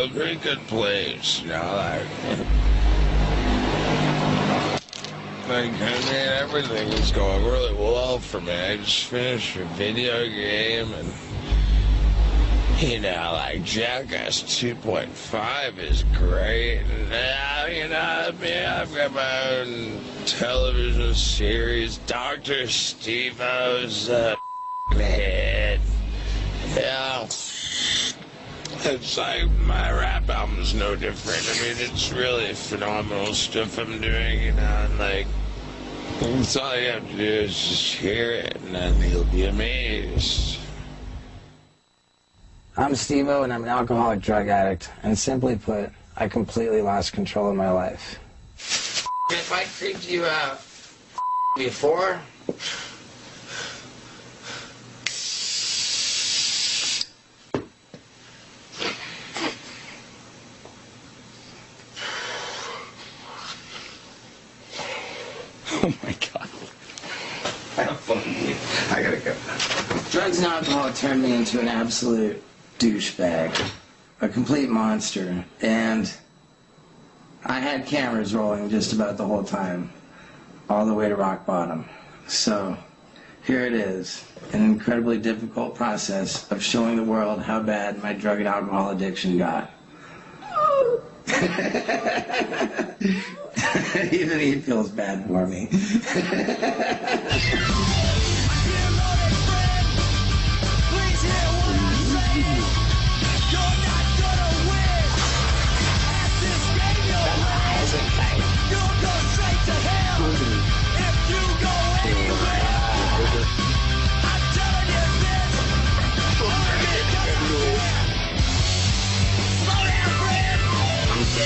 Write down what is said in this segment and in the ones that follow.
a pretty good place, you know, like, I mean, everything is going really well for me. I just finished a video game, and, you know, like, Jackass 2.5 is great, and now, you know, I mean, I've got my own television series, Dr. Steve-O's, hit. Yeah. It's like my rap album's no different. I mean, it's really phenomenal stuff I'm doing, you know, and like, that's all you have to do is just hear it, and then you'll be amazed. I'm Steve-O, and I'm an alcoholic drug addict, and simply put, I completely lost control of my life. If I creeped you out before, Oh my God. I gotta go. Drugs and alcohol turned me into an absolute douchebag, a complete monster, and I had cameras rolling just about the whole time, all the way to rock bottom. So here it is, an incredibly difficult process of showing the world how bad my drug and alcohol addiction got. Even he feels bad for me.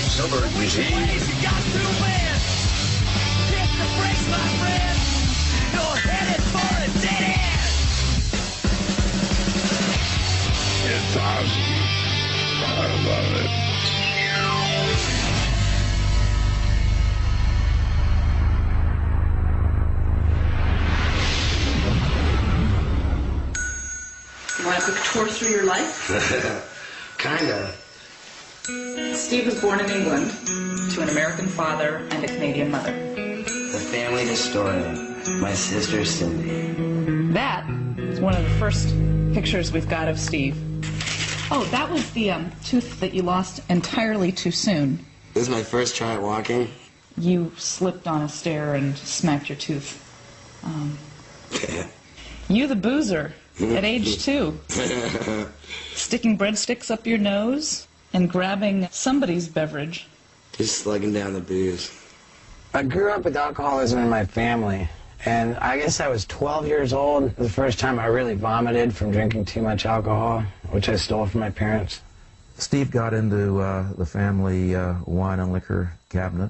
Sober, you see? You got to win. Hit the brakes, my friend. You're headed for a dead end. It's awesome. I love it. You want a quick tour through your life? Kinda. Steve was born in England to an American father and a Canadian mother. The family historian, my sister Cindy. That is one of the first pictures we've got of Steve. Oh, that was the tooth that you lost entirely too soon. This is my first try at walking. You slipped on a stair and smacked your tooth. You the boozer at age 2. Sticking breadsticks up your nose and grabbing somebody's beverage. Just slugging down the booze. I grew up with alcoholism in my family, and I guess I was 12 years old the first time I really vomited from drinking too much alcohol, which I stole from my parents. Steve got into the family wine and liquor cabinet,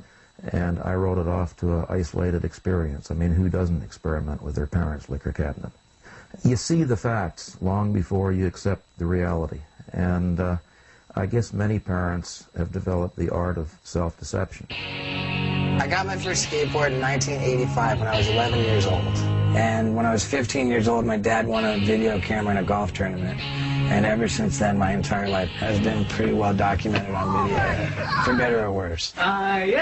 and I wrote it off to an isolated experience. I mean, who doesn't experiment with their parents' liquor cabinet? You see the facts long before you accept the reality, and I guess many parents have developed the art of self-deception. I got my first skateboard in 1985 when I was 11 years old. And when I was 15 years old, my dad won a video camera in a golf tournament. And ever since then, my entire life has been pretty well documented on video, for better or worse. I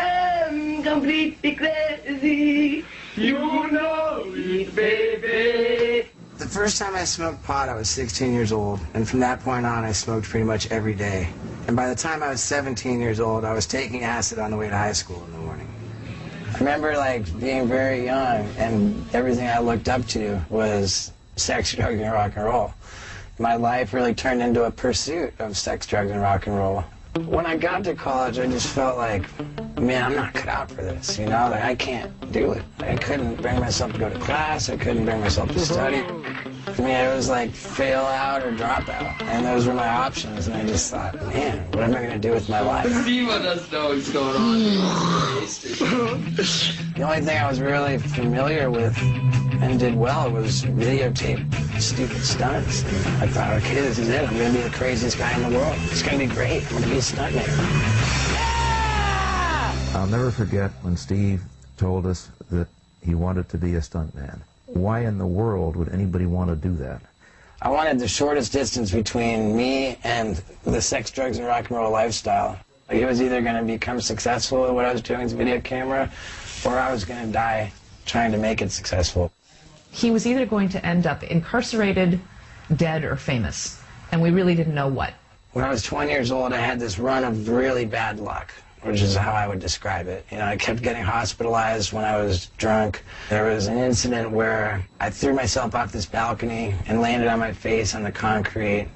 am completely crazy. You know it, baby. The first time I smoked pot, I was 16 years old, and from that point on, I smoked pretty much every day. And by the time I was 17 years old, I was taking acid on the way to high school in the morning. I remember, like, being very young, and everything I looked up to was sex, drugs, and rock and roll. My life really turned into a pursuit of sex, drugs, and rock and roll. When I got to college, I just felt like, man, I'm not cut out for this, you know? Like, I can't do it. I couldn't bring myself to go to class. I couldn't bring myself to study. I mean, it was like fail out or drop out. And those were my options. And I just thought, man, what am I going to do with my life? Steve doesn't know what's going on. The only thing I was really familiar with and did well was videotape stupid stunts. I thought, okay, this is it. I'm going to be the craziest guy in the world. It's going to be great. I'm going to be a stuntman. I'll never forget when Steve told us that he wanted to be a stuntman. Why in the world would anybody want to do that? I wanted the shortest distance between me and the sex, drugs, and rock and roll lifestyle. Like, it was either going to become successful at what I was doing as a video camera, or I was going to die trying to make it successful. He was either going to end up incarcerated, dead, or famous, and we really didn't know what. When I was 20 years old, I had this run of really bad luck, which is how I would describe it. You know, I kept getting hospitalized when I was drunk. There was an incident where I threw myself off this balcony and landed on my face on the concrete,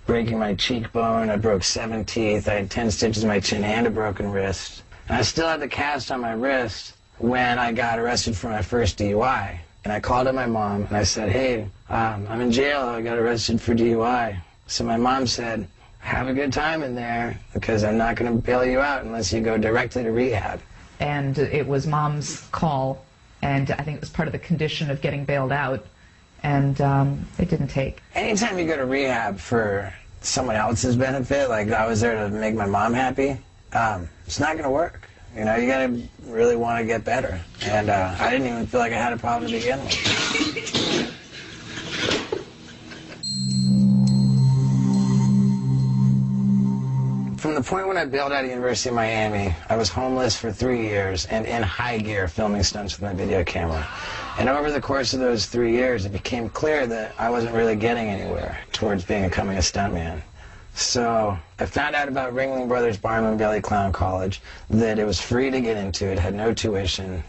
breaking my cheekbone. I broke 7 teeth. I had 10 stitches in my chin and a broken wrist. And I still had the cast on my wrist when I got arrested for my first DUI. And I called up my mom and I said, hey, I'm in jail. I got arrested for DUI. So my mom said, have a good time in there, because I'm not going to bail you out unless you go directly to rehab. And it was Mom's call, and I think it was part of the condition of getting bailed out, and it didn't take. Anytime you go to rehab for someone else's benefit, like I was there to make my mom happy, it's not going to work. You know, you got to really want to get better. And I didn't even feel like I had a problem to begin with. From the point when I bailed out of University of Miami, I was homeless for 3 years and in high gear filming stunts with my video camera. And over the course of those 3 years, it became clear that I wasn't really getting anywhere towards becoming a stuntman. So I found out about Ringling Brothers Barnum and Bailey Clown College, that it was free to get into, it had no tuition.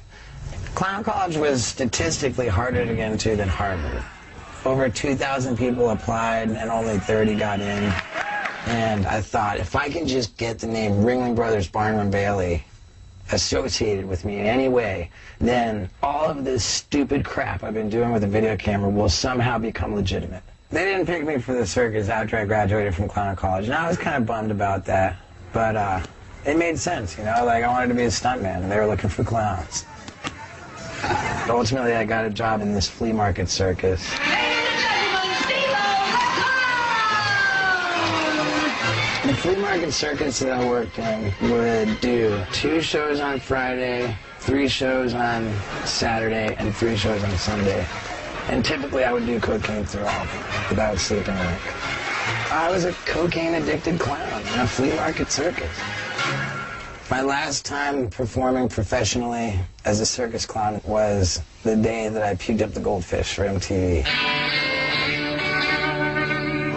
Clown College was statistically harder to get into than Harvard. Over 2,000 people applied and only 30 got in. And I thought, if I can just get the name Ringling Brothers Barnum and Bailey associated with me in any way, then all of this stupid crap I've been doing with a video camera will somehow become legitimate. They didn't pick me for the circus after I graduated from Clown College, and I was kind of bummed about that. But it made sense, you know? Like, I wanted to be a stuntman, and they were looking for clowns. Ultimately, I got a job in this flea market circus. The flea market circus that I worked in would do 2 shows on Friday, 3 shows on Saturday, and 3 shows on Sunday. And typically I would do cocaine through all of them without sleeping a wink. I was a cocaine-addicted clown in a flea market circus. My last time performing professionally as a circus clown was the day that I puked up the goldfish for MTV.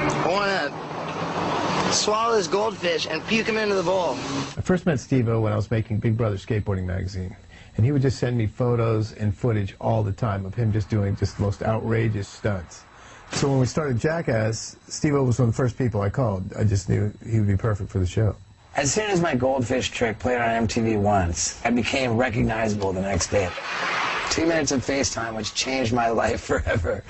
I want to swallow this goldfish and puke him into the bowl. I first met Steve-O when I was making Big Brother Skateboarding magazine, and he would just send me photos and footage all the time of him just doing just the most outrageous stunts. So when we started Jackass, Steve-O was one of the first people I called. I just knew he would be perfect for the show. As soon as my goldfish trick played on MTV once, I became recognizable the next day. 2 minutes of FaceTime, which changed my life forever.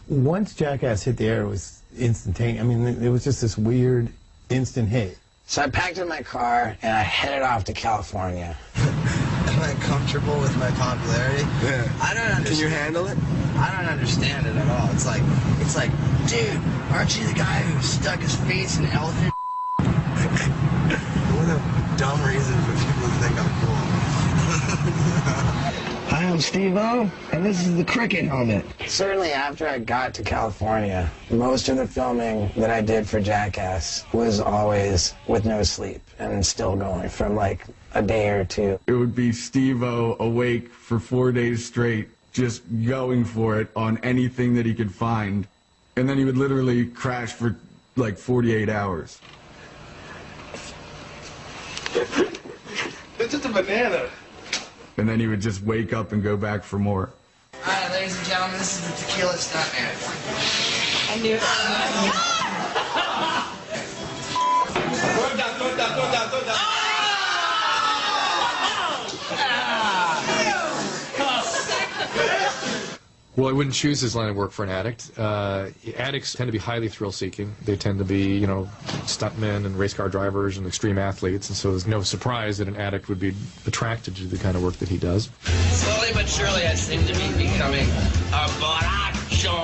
Once Jackass hit the air, it was instantaneous. I mean, it was just this weird instant hit. So I packed up my car and I headed off to California. Am I comfortable with my popularity? Yeah. I don't understand. Can you handle it? I don't understand it at all. It's like, dude, aren't you the guy who stuck his face in elephant? What a dumb reason for people to think I'm cool. Hi, I'm Steve-O, and this is the cricket helmet. Certainly after I got to California, most of the filming that I did for Jackass was always with no sleep and still going from like a day or 2. It would be Steve-O awake for 4 days straight, just going for it on anything that he could find. And then he would literally crash for like 48 hours. It's just a banana. And then he would just wake up and go back for more. All right, ladies and gentlemen, this is the Tequila Stuntman. I knew it. Throw it down, throw it down, throw it down, throw it down. Well, I wouldn't choose this line of work for an addict. Addicts tend to be highly thrill-seeking. They tend to be, you know, stuntmen and race car drivers and extreme athletes, and so there's no surprise that an addict would be attracted to the kind of work that he does. Slowly but surely, I seem to be becoming a macho